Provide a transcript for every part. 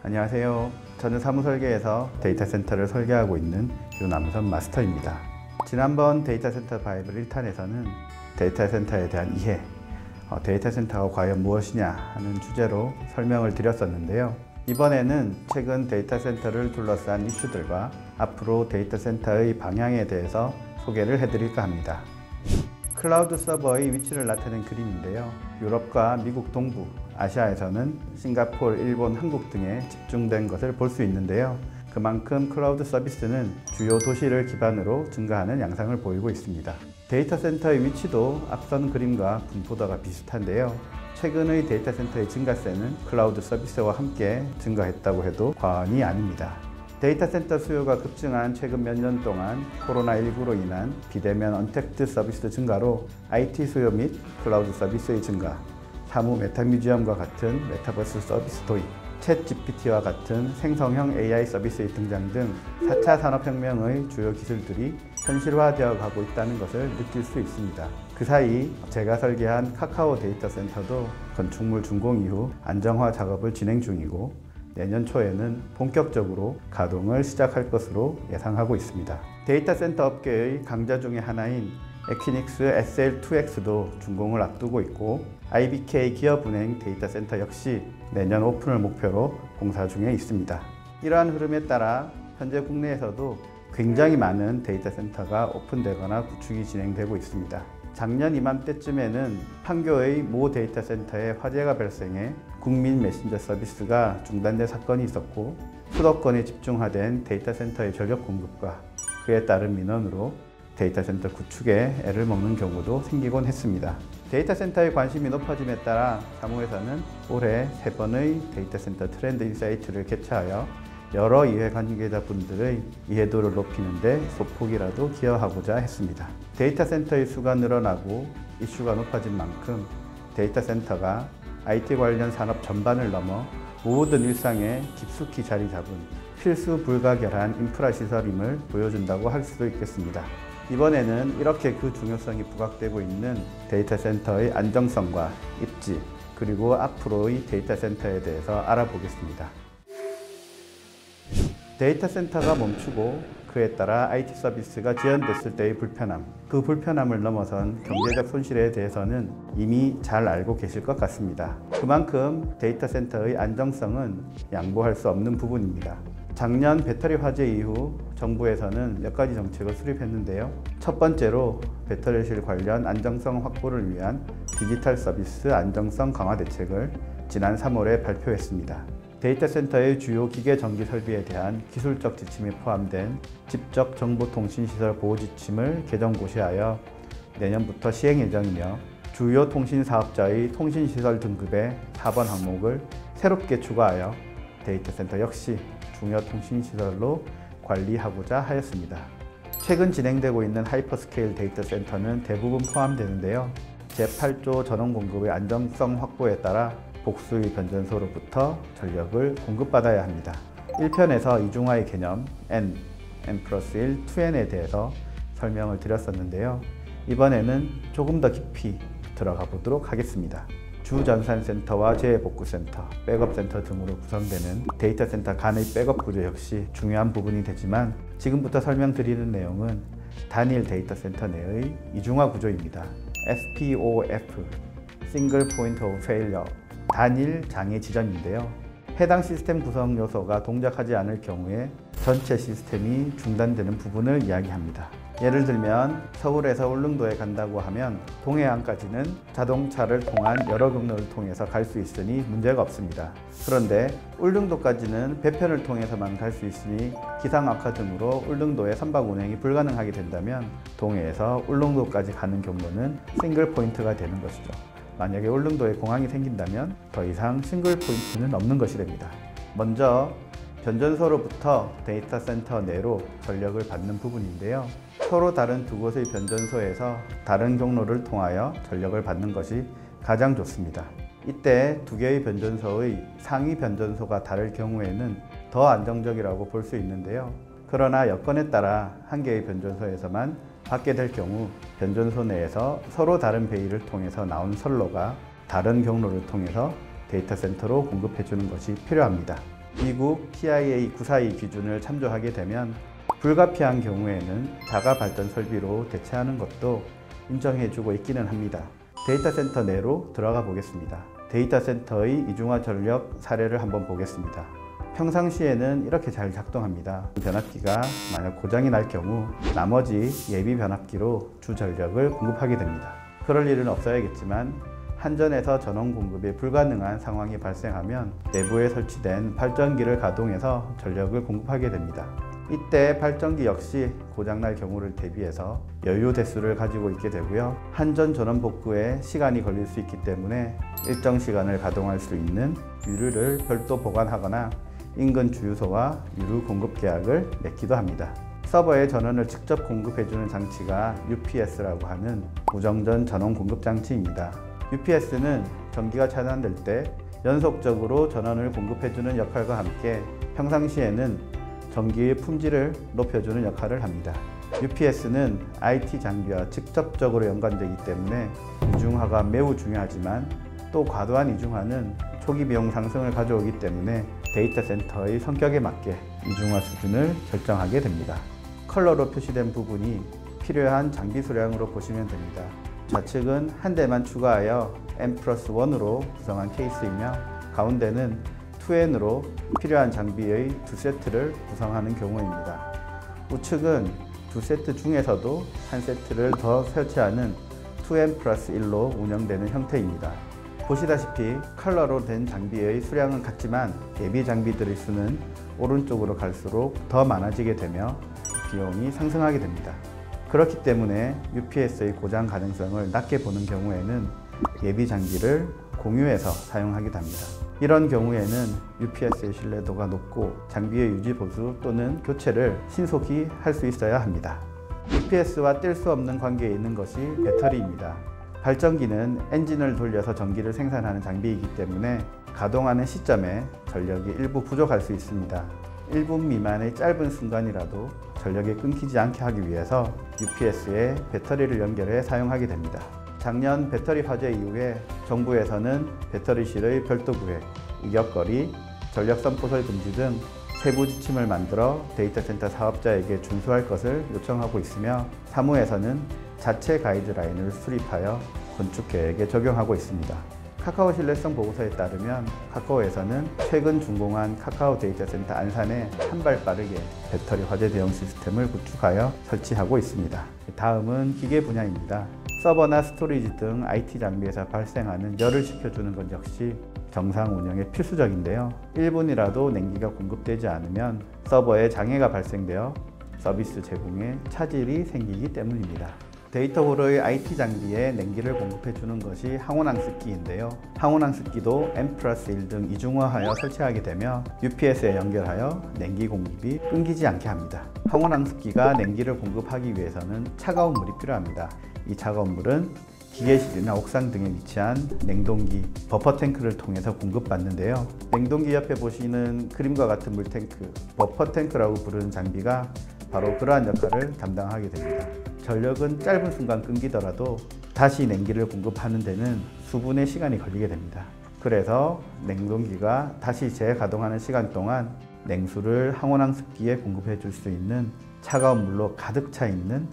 안녕하세요. 저는 사무설계에서 데이터 센터를 설계하고 있는 유남선 마스터입니다. 지난번 데이터 센터 바이블 1탄에서는 데이터 센터에 대한 이해, 데이터 센터가 과연 무엇이냐 하는 주제로 설명을 드렸었는데요. 이번에는 최근 데이터 센터를 둘러싼 이슈들과 앞으로 데이터 센터의 방향에 대해서 소개를 해드릴까 합니다. 클라우드 서버의 위치를 나타낸 그림인데요. 유럽과 미국 동부, 아시아에서는 싱가포르, 일본, 한국 등에 집중된 것을 볼 수 있는데요. 그만큼 클라우드 서비스는 주요 도시를 기반으로 증가하는 양상을 보이고 있습니다. 데이터 센터의 위치도 앞선 그림과 분포도가 비슷한데요. 최근의 데이터 센터의 증가세는 클라우드 서비스와 함께 증가했다고 해도 과언이 아닙니다. 데이터 센터 수요가 급증한 최근 몇 년 동안 코로나19로 인한 비대면 언택트 서비스 증가로 IT 수요 및 클라우드 서비스의 증가, 사무 메타뮤지엄과 같은 메타버스 서비스 도입, 챗 GPT와 같은 생성형 AI 서비스의 등장 등 4차 산업혁명의 주요 기술들이 현실화되어 가고 있다는 것을 느낄 수 있습니다. 그 사이 제가 설계한 카카오 데이터 센터도 건축물 준공 이후 안정화 작업을 진행 중이고 내년 초에는 본격적으로 가동을 시작할 것으로 예상하고 있습니다. 데이터 센터 업계의 강자 중의 하나인 에퀴닉스 SL2X도 준공을 앞두고 있고 IBK 기업은행 데이터 센터 역시 내년 오픈을 목표로 공사 중에 있습니다. 이러한 흐름에 따라 현재 국내에서도 굉장히 많은 데이터 센터가 오픈되거나 구축이 진행되고 있습니다. 작년 이맘때쯤에는 판교의 모 데이터 센터에 화재가 발생해 국민 메신저 서비스가 중단된 사건이 있었고 수도권에 집중화된 데이터 센터의 전력 공급과 그에 따른 민원으로 데이터 센터 구축에 애를 먹는 경우도 생기곤 했습니다. 데이터 센터의 관심이 높아짐에 따라 사무에서는 올해 3번의 데이터 센터 트렌드 인사이트를 개최하여 여러 이해 관계자분들의 이해도를 높이는 데 소폭이라도 기여하고자 했습니다. 데이터 센터의 수가 늘어나고 이슈가 높아진 만큼 데이터 센터가 IT 관련 산업 전반을 넘어 모든 일상에 깊숙이 자리 잡은 필수 불가결한 인프라 시설임을 보여준다고 할 수도 있겠습니다. 이번에는 이렇게 그 중요성이 부각되고 있는 데이터 센터의 안정성과 입지, 그리고 앞으로의 데이터 센터에 대해서 알아보겠습니다. 데이터 센터가 멈추고 그에 따라 IT 서비스가 지연됐을 때의 불편함, 그 불편함을 넘어선 경제적 손실에 대해서는 이미 잘 알고 계실 것 같습니다. 그만큼 데이터 센터의 안정성은 양보할 수 없는 부분입니다. 작년 배터리 화재 이후 정부에서는 몇 가지 정책을 수립했는데요. 첫 번째로 배터리실 관련 안정성 확보를 위한 디지털 서비스 안정성 강화 대책을 지난 3월에 발표했습니다. 데이터 센터의 주요 기계 전기 설비에 대한 기술적 지침이 포함된 집적 정보통신시설 보호 지침을 개정 고시하여 내년부터 시행 예정이며 주요 통신 사업자의 통신시설 등급의 4번 항목을 새롭게 추가하여 데이터 센터 역시 중요 통신시설로 관리하고자 하였습니다. 최근 진행되고 있는 하이퍼스케일 데이터 센터는 대부분 포함되는데요. 제8조 전원 공급의 안정성 확보에 따라 복수의 변전소로부터 전력을 공급받아야 합니다. 1편에서 이중화의 개념 N+1, 2N에 대해서 설명을 드렸었는데요. 이번에는 조금 더 깊이 들어가 보도록 하겠습니다. 주전산센터와 재복구센터, 백업센터 등으로 구성되는 데이터 센터 간의 백업 구조 역시 중요한 부분이 되지만 지금부터 설명드리는 내용은 단일 데이터 센터 내의 이중화 구조입니다. SPOF, Single Point of Failure, 단일 장애 지점인데요. 해당 시스템 구성 요소가 동작하지 않을 경우에 전체 시스템이 중단되는 부분을 이야기합니다. 예를 들면 서울에서 울릉도에 간다고 하면 동해안까지는 자동차를 통한 여러 경로를 통해서 갈 수 있으니 문제가 없습니다. 그런데 울릉도까지는 배편을 통해서만 갈 수 있으니 기상 악화 등으로 울릉도의 선박 운행이 불가능하게 된다면 동해에서 울릉도까지 가는 경로는 싱글 포인트가 되는 것이죠. 만약에 울릉도에 공항이 생긴다면 더 이상 싱글 포인트는 없는 것이 됩니다. 먼저 변전소로부터 데이터 센터 내로 전력을 받는 부분인데요. 서로 다른 두 곳의 변전소에서 다른 경로를 통하여 전력을 받는 것이 가장 좋습니다. 이때 두 개의 변전소의 상위 변전소가 다를 경우에는 더 안정적이라고 볼 수 있는데요. 그러나 여건에 따라 한 개의 변전소에서만 받게 될 경우 변전소 내에서 서로 다른 베이를 통해서 나온 선로가 다른 경로를 통해서 데이터 센터로 공급해 주는 것이 필요합니다. 미국 TIA 942 기준을 참조하게 되면 불가피한 경우에는 자가 발전 설비로 대체하는 것도 인정해주고 있기는 합니다. 데이터 센터 내로 들어가 보겠습니다. 데이터 센터의 이중화 전력 사례를 한번 보겠습니다. 평상시에는 이렇게 잘 작동합니다. 변압기가 만약 고장이 날 경우 나머지 예비 변압기로 주 전력을 공급하게 됩니다. 그럴 일은 없어야겠지만 한전에서 전원 공급이 불가능한 상황이 발생하면 내부에 설치된 발전기를 가동해서 전력을 공급하게 됩니다. 이때 발전기 역시 고장날 경우를 대비해서 여유 대수를 가지고 있게 되고요. 한전 전원 복구에 시간이 걸릴 수 있기 때문에 일정 시간을 가동할 수 있는 유류를 별도 보관하거나 인근 주유소와 유류 공급 계약을 맺기도 합니다. 서버에 전원을 직접 공급해주는 장치가 UPS라고 하는 무정전 전원 공급 장치입니다. UPS는 전기가 차단될 때 연속적으로 전원을 공급해주는 역할과 함께 평상시에는 전기의 품질을 높여주는 역할을 합니다. UPS는 IT 장비와 직접적으로 연관되기 때문에 이중화가 매우 중요하지만 또 과도한 이중화는 초기 비용 상승을 가져오기 때문에 데이터 센터의 성격에 맞게 이중화 수준을 결정하게 됩니다. 컬러로 표시된 부분이 필요한 장비 수량으로 보시면 됩니다. 좌측은 한 대만 추가하여 N+1으로 구성한 케이스이며 가운데는 2N으로 필요한 장비의 2세트를 구성하는 경우입니다. 우측은 2세트 중에서도 한 세트를 더 설치하는 2N+1로 운영되는 형태입니다. 보시다시피 컬러로 된 장비의 수량은 같지만 예비 장비들의 수는 오른쪽으로 갈수록 더 많아지게 되며 비용이 상승하게 됩니다. 그렇기 때문에 UPS의 고장 가능성을 낮게 보는 경우에는 예비 장비를 공유해서 사용하기도 합니다. 이런 경우에는 UPS의 신뢰도가 높고 장비의 유지 보수 또는 교체를 신속히 할 수 있어야 합니다. UPS와 뗄 수 없는 관계에 있는 것이 배터리입니다. 발전기는 엔진을 돌려서 전기를 생산하는 장비이기 때문에 가동하는 시점에 전력이 일부 부족할 수 있습니다. 1분 미만의 짧은 순간이라도 전력이 끊기지 않게 하기 위해서 UPS에 배터리를 연결해 사용하게 됩니다. 작년 배터리 화재 이후에 정부에서는 배터리실의 별도 구획, 이격거리, 전력선 포설 금지 등 세부 지침을 만들어 데이터 센터 사업자에게 준수할 것을 요청하고 있으며 사무에서는 자체 가이드라인을 수립하여 건축 계획에 적용하고 있습니다. 카카오 신뢰성 보고서에 따르면 카카오에서는 최근 준공한 카카오 데이터 센터 안산에 한 발 빠르게 배터리 화재 대응 시스템을 구축하여 설치하고 있습니다. 다음은 기계 분야입니다. 서버나 스토리지 등 IT 장비에서 발생하는 열을 식혀주는 것 역시 정상 운영에 필수적인데요. 1분이라도 냉기가 공급되지 않으면 서버에 장애가 발생되어 서비스 제공에 차질이 생기기 때문입니다. 데이터홀의 IT 장비에 냉기를 공급해주는 것이 항온항습기인데요. 항온항습기도 N+1 등 이중화하여 설치하게 되며 UPS에 연결하여 냉기 공급이 끊기지 않게 합니다. 항온항습기가 냉기를 공급하기 위해서는 차가운 물이 필요합니다. 이 차가운 물은 기계실이나 옥상 등에 위치한 냉동기, 버퍼 탱크를 통해서 공급받는데요. 냉동기 옆에 보시는 그림과 같은 물탱크, 버퍼 탱크라고 부르는 장비가 바로 그러한 역할을 담당하게 됩니다. 전력은 짧은 순간 끊기더라도 다시 냉기를 공급하는 데는 수분의 시간이 걸리게 됩니다. 그래서 냉동기가 다시 재가동하는 시간 동안 냉수를 항온항습기에 공급해 줄 수 있는 차가운 물로 가득 차 있는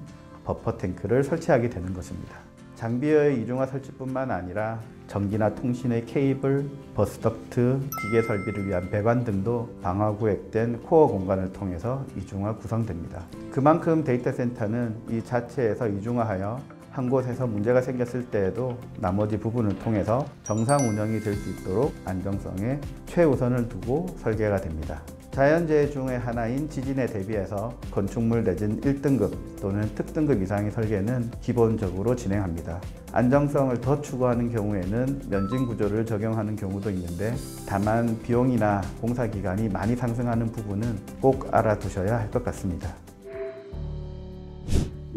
버퍼 탱크를 설치하게 되는 것입니다. 장비의 이중화 설치뿐만 아니라 전기나 통신의 케이블, 버스덕트, 기계 설비를 위한 배관 등도 방화구획된 코어 공간을 통해서 이중화 구성됩니다. 그만큼 데이터 센터는 이 자체에서 이중화하여 한 곳에서 문제가 생겼을 때에도 나머지 부분을 통해서 정상 운영이 될 수 있도록 안정성에 최우선을 두고 설계가 됩니다. 자연재해 중의 하나인 지진에 대비해서 건축물 내진 1등급 또는 특등급 이상의 설계는 기본적으로 진행합니다. 안정성을 더 추구하는 경우에는 면진 구조를 적용하는 경우도 있는데 다만 비용이나 공사 기간이 많이 상승하는 부분은 꼭 알아두셔야 할 것 같습니다.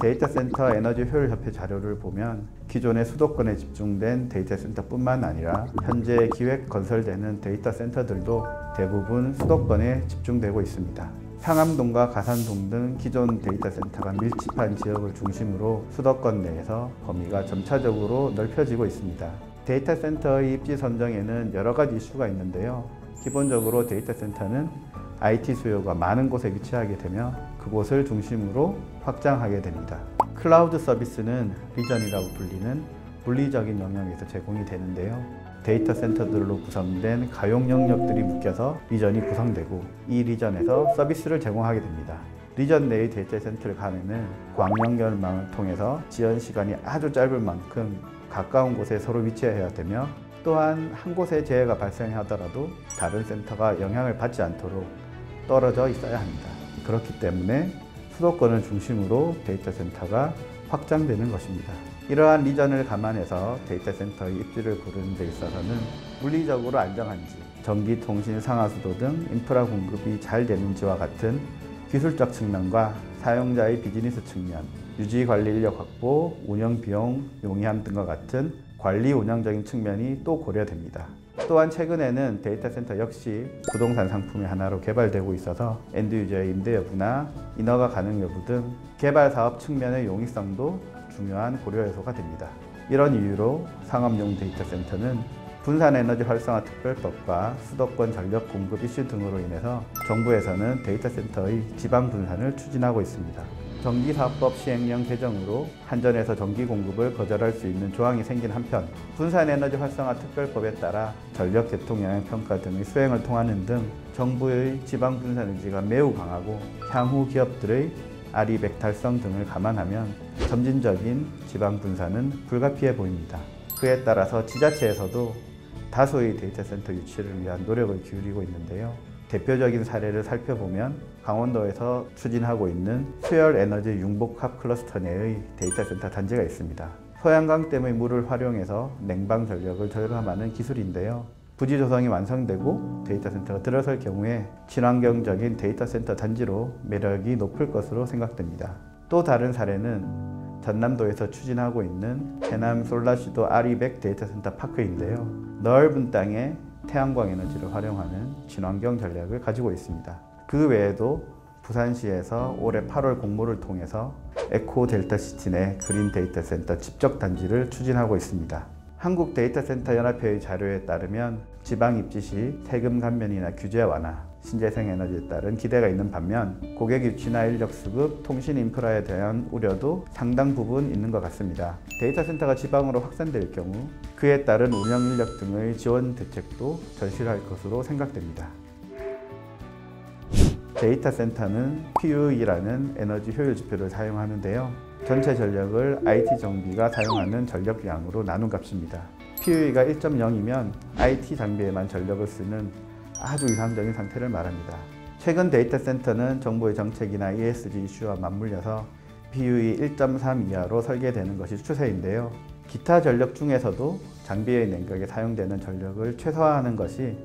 데이터 센터 에너지 효율 협회 자료를 보면 기존의 수도권에 집중된 데이터 센터뿐만 아니라 현재 기획 건설되는 데이터 센터들도 대부분 수도권에 집중되고 있습니다. 상암동과 가산동 등 기존 데이터 센터가 밀집한 지역을 중심으로 수도권 내에서 범위가 점차적으로 넓혀지고 있습니다. 데이터 센터의 입지 선정에는 여러 가지 이슈가 있는데요. 기본적으로 데이터 센터는 IT 수요가 많은 곳에 위치하게 되며 그곳을 중심으로 확장하게 됩니다. 클라우드 서비스는 리전이라고 불리는 물리적인 영역에서 제공이 되는데요. 데이터 센터들로 구성된 가용 영역들이 묶여서 리전이 구성되고 이 리전에서 서비스를 제공하게 됩니다. 리전 내의 데이터 센터를 가면은 광연결망을 통해서 지연 시간이 아주 짧을 만큼 가까운 곳에 서로 위치해야 되며 또한 한 곳에 재해가 발생하더라도 다른 센터가 영향을 받지 않도록 떨어져 있어야 합니다. 그렇기 때문에 수도권을 중심으로 데이터 센터가 확장되는 것입니다. 이러한 리전을 감안해서 데이터 센터의 입지를 고르는 데 있어서는 물리적으로 안정한지, 전기, 통신, 상하수도 등 인프라 공급이 잘 되는지와 같은 기술적 측면과 사용자의 비즈니스 측면, 유지 관리 인력 확보, 운영 비용, 용이함 등과 같은 관리 운영적인 측면이 또 고려됩니다. 또한 최근에는 데이터 센터 역시 부동산 상품의 하나로 개발되고 있어서 엔드 유저의 임대 여부나 인허가 가능 여부 등 개발 사업 측면의 용이성도 중요한 고려 요소가 됩니다. 이런 이유로 상업용 데이터 센터는 분산에너지 활성화 특별법과 수도권 전력 공급 이슈 등으로 인해서 정부에서는 데이터 센터의 지방 분산을 추진하고 있습니다. 전기사업법 시행령 개정으로 한전에서 전기 공급을 거절할 수 있는 조항이 생긴 한편 분산에너지 활성화 특별법에 따라 전력 대통 영향 평가 등의 수행을 통하는 등 정부의 지방 분산 의지가 매우 강하고 향후 기업들의 RE100 달성 등을 감안하면 점진적인 지방 분산은 불가피해 보입니다. 그에 따라서 지자체에서도 다수의 데이터 센터 유치를 위한 노력을 기울이고 있는데요. 대표적인 사례를 살펴보면 강원도에서 추진하고 있는 수열 에너지 융복합 클러스터 내의 데이터 센터 단지가 있습니다. 소양강댐의 물을 활용해서 냉방 전력을 절감하는 기술인데요. 부지 조성이 완성되고 데이터 센터가 들어설 경우에 친환경적인 데이터 센터 단지로 매력이 높을 것으로 생각됩니다. 또 다른 사례는 전남도에서 추진하고 있는 해남 솔라시도 RE100 데이터 센터 파크인데요. 넓은 땅에 태양광 에너지를 활용하는 친환경 전략을 가지고 있습니다. 그 외에도 부산시에서 올해 8월 공모를 통해서 에코 델타시티 내 그린 데이터 센터 집적 단지를 추진하고 있습니다. 한국 데이터 센터 연합회의 자료에 따르면 지방 입지 시 세금 감면이나 규제 완화, 신재생 에너지에 따른 기대가 있는 반면 고객 유치나 인력 수급, 통신 인프라에 대한 우려도 상당 부분 있는 것 같습니다. 데이터 센터가 지방으로 확산될 경우 그에 따른 운영 인력 등의 지원 대책도 절실할 것으로 생각됩니다. 데이터 센터는 PUE라는 에너지 효율 지표를 사용하는데요. 전체 전력을 IT 정비가 사용하는 전력량으로 나눈 값입니다. PUE가 1.0이면 IT 장비에만 전력을 쓰는 아주 이상적인 상태를 말합니다. 최근 데이터 센터는 정부의 정책이나 ESG 이슈와 맞물려서 PUE 1.3 이하로 설계되는 것이 추세인데요. 기타 전력 중에서도 장비의 냉각에 사용되는 전력을 최소화하는 것이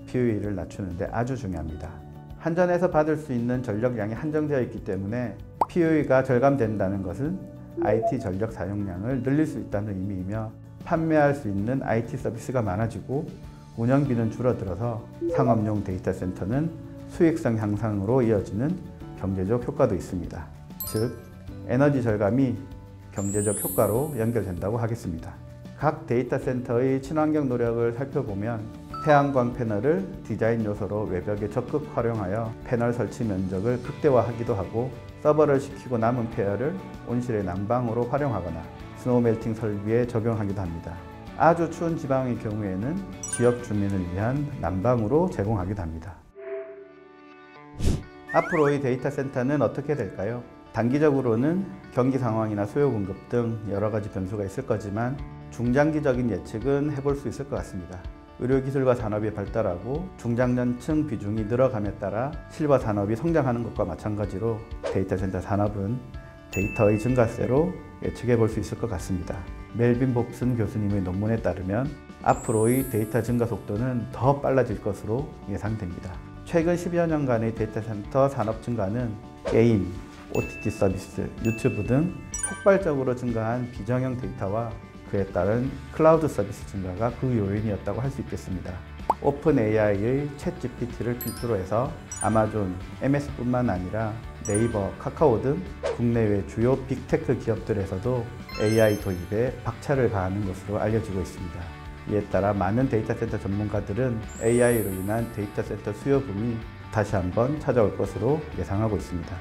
PUE를 낮추는 데 아주 중요합니다. 한전에서 받을 수 있는 전력량이 한정되어 있기 때문에 PUE가 절감된다는 것은 IT 전력 사용량을 늘릴 수 있다는 의미이며 판매할 수 있는 IT 서비스가 많아지고 운영비는 줄어들어서 상업용 데이터 센터는 수익성 향상으로 이어지는 경제적 효과도 있습니다. 즉, 에너지 절감이 경제적 효과로 연결된다고 하겠습니다. 각 데이터 센터의 친환경 노력을 살펴보면 태양광 패널을 디자인 요소로 외벽에 적극 활용하여 패널 설치 면적을 극대화하기도 하고 서버를 식히고 남은 폐열을 온실의 난방으로 활용하거나 스노우 멜팅 설비에 적용하기도 합니다. 아주 추운 지방의 경우에는 지역 주민을 위한 난방으로 제공하기도 합니다. 앞으로의 데이터 센터는 어떻게 될까요? 단기적으로는 경기 상황이나 수요 공급 등 여러 가지 변수가 있을 거지만 중장기적인 예측은 해볼 수 있을 것 같습니다. 의료기술과 산업이 발달하고 중장년층 비중이 늘어감에 따라 실버 산업이 성장하는 것과 마찬가지로 데이터 센터 산업은 데이터의 증가세로 예측해 볼 수 있을 것 같습니다. 멜빈 봅슨 교수님의 논문에 따르면 앞으로의 데이터 증가 속도는 더 빨라질 것으로 예상됩니다. 최근 10여 년간의 데이터 센터 산업 증가는 게임, OTT 서비스, 유튜브 등 폭발적으로 증가한 비정형 데이터와 그에 따른 클라우드 서비스 증가가 그 요인이었다고 할 수 있겠습니다. 오픈 AI의 챗 GPT를 필두로 해서 아마존, MS뿐만 아니라 네이버, 카카오 등 국내외 주요 빅테크 기업들에서도 AI 도입에 박차를 가하는 것으로 알려지고 있습니다. 이에 따라 많은 데이터 센터 전문가들은 AI로 인한 데이터 센터 수요 붐이 다시 한번 찾아올 것으로 예상하고 있습니다.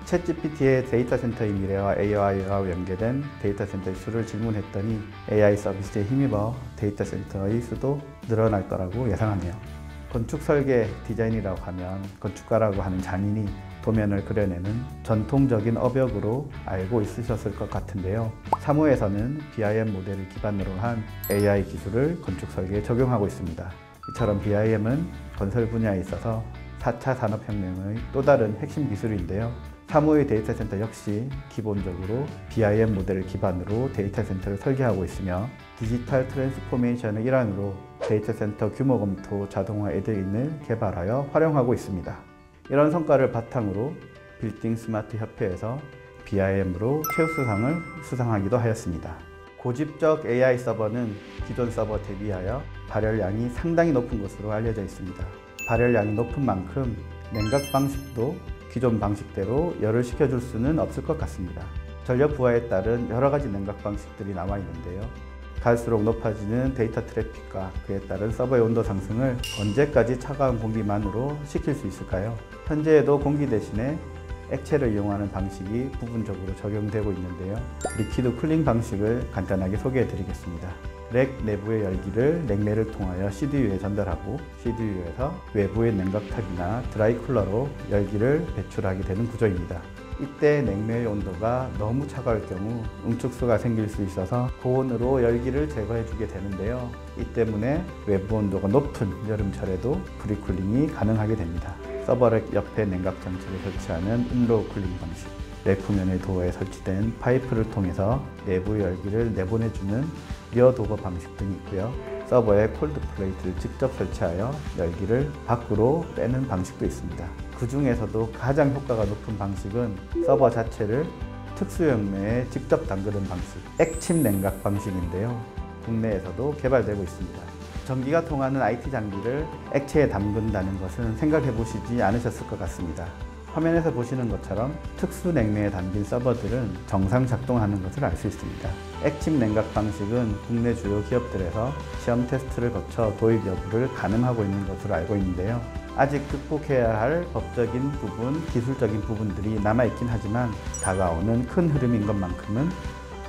챗GPT의 데이터 센터의 미래와 AI와 연계된 데이터 센터의 수를 질문했더니 AI 서비스에 힘입어 데이터 센터의 수도 늘어날 거라고 예상하네요. 건축 설계 디자인이라고 하면 건축가라고 하는 장인이 도면을 그려내는 전통적인 업역으로 알고 있으셨을 것 같은데요. 사무에서는 BIM 모델을 기반으로 한 AI 기술을 건축 설계에 적용하고 있습니다. 이처럼 BIM은 건설 분야에 있어서 4차 산업혁명의 또 다른 핵심 기술인데요. 사무의 데이터 센터 역시 기본적으로 BIM 모델을 기반으로 데이터 센터를 설계하고 있으며 디지털 트랜스포메이션의 일환으로 데이터 센터 규모 검토 자동화 에드인을 개발하여 활용하고 있습니다. 이런 성과를 바탕으로 빌딩 스마트 협회에서 BIM으로 최우수상을 수상하기도 하였습니다. 고집적 AI 서버는 기존 서버 대비하여 발열량이 상당히 높은 것으로 알려져 있습니다. 발열량이 높은 만큼 냉각 방식도 기존 방식대로 열을 식혀줄 수는 없을 것 같습니다. 전력 부하에 따른 여러 가지 냉각 방식들이 나와 있는데요. 갈수록 높아지는 데이터 트래픽과 그에 따른 서버의 온도 상승을 언제까지 차가운 공기만으로 식힐 수 있을까요? 현재에도 공기 대신에 액체를 이용하는 방식이 부분적으로 적용되고 있는데요. 리퀴드 쿨링 방식을 간단하게 소개해 드리겠습니다. 렉 내부의 열기를 냉매를 통하여 CDU에 전달하고 CDU에서 외부의 냉각탑이나 드라이 쿨러로 열기를 배출하게 되는 구조입니다. 이때 냉매의 온도가 너무 차가울 경우 응축수가 생길 수 있어서 고온으로 열기를 제거해 주게 되는데요. 이 때문에 외부 온도가 높은 여름철에도 프리쿨링이 가능하게 됩니다. 서버렉 옆에 냉각 장치를 설치하는 인로우 쿨링 방식, 래프면의 도어에 설치된 파이프를 통해서 내부 열기를 내보내주는 리어 도어 방식 등이 있고요. 서버에 콜드 플레이트를 직접 설치하여 열기를 밖으로 빼는 방식도 있습니다. 그 중에서도 가장 효과가 높은 방식은 서버 자체를 특수열매에 직접 담그는 방식, 액침 냉각 방식인데요. 국내에서도 개발되고 있습니다. 전기가 통하는 IT 장비를 액체에 담근다는 것은 생각해 보시지 않으셨을 것 같습니다. 화면에서 보시는 것처럼 특수 냉매에 담긴 서버들은 정상 작동하는 것을 알 수 있습니다. 액침 냉각 방식은 국내 주요 기업들에서 시험 테스트를 거쳐 도입 여부를 가늠하고 있는 것으로 알고 있는데요. 아직 극복해야 할 법적인 부분, 기술적인 부분들이 남아있긴 하지만 다가오는 큰 흐름인 것만큼은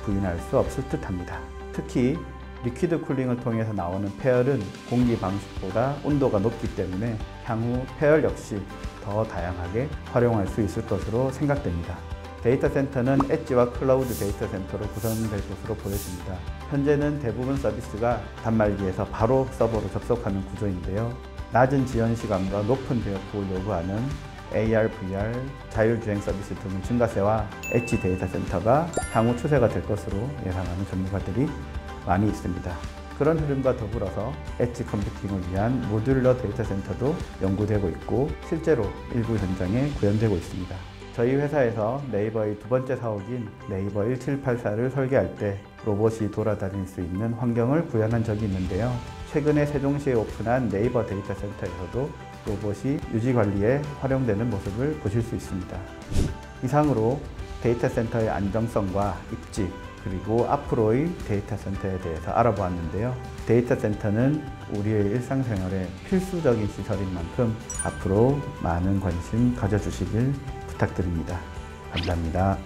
부인할 수 없을 듯합니다. 특히 리퀴드 쿨링을 통해서 나오는 폐열은 공기 방식보다 온도가 높기 때문에 향후 폐열 역시 더 다양하게 활용할 수 있을 것으로 생각됩니다. 데이터 센터는 엣지와 클라우드 데이터 센터로 구성될 것으로 보여집니다. 현재는 대부분 서비스가 단말기에서 바로 서버로 접속하는 구조인데요. 낮은 지연 시간과 높은 배열폭을 요구하는 AR, VR, 자율주행 서비스 등의 증가세와 엣지 데이터 센터가 향후 추세가 될 것으로 예상하는 전문가들이 많이 있습니다. 그런 흐름과 더불어서 엣지 컴퓨팅을 위한 모듈러 데이터 센터도 연구되고 있고 실제로 일부 현장에 구현되고 있습니다. 저희 회사에서 네이버의 두 번째 사옥인 네이버 1784를 설계할 때 로봇이 돌아다닐 수 있는 환경을 구현한 적이 있는데요. 최근에 세종시에 오픈한 네이버 데이터 센터에서도 로봇이 유지 관리에 활용되는 모습을 보실 수 있습니다. 이상으로 데이터 센터의 안정성과 입지, 그리고 앞으로의 데이터 센터에 대해서 알아보았는데요. 데이터 센터는 우리의 일상생활에 필수적인 시설인 만큼 앞으로 많은 관심 가져주시길 부탁드립니다. 감사합니다.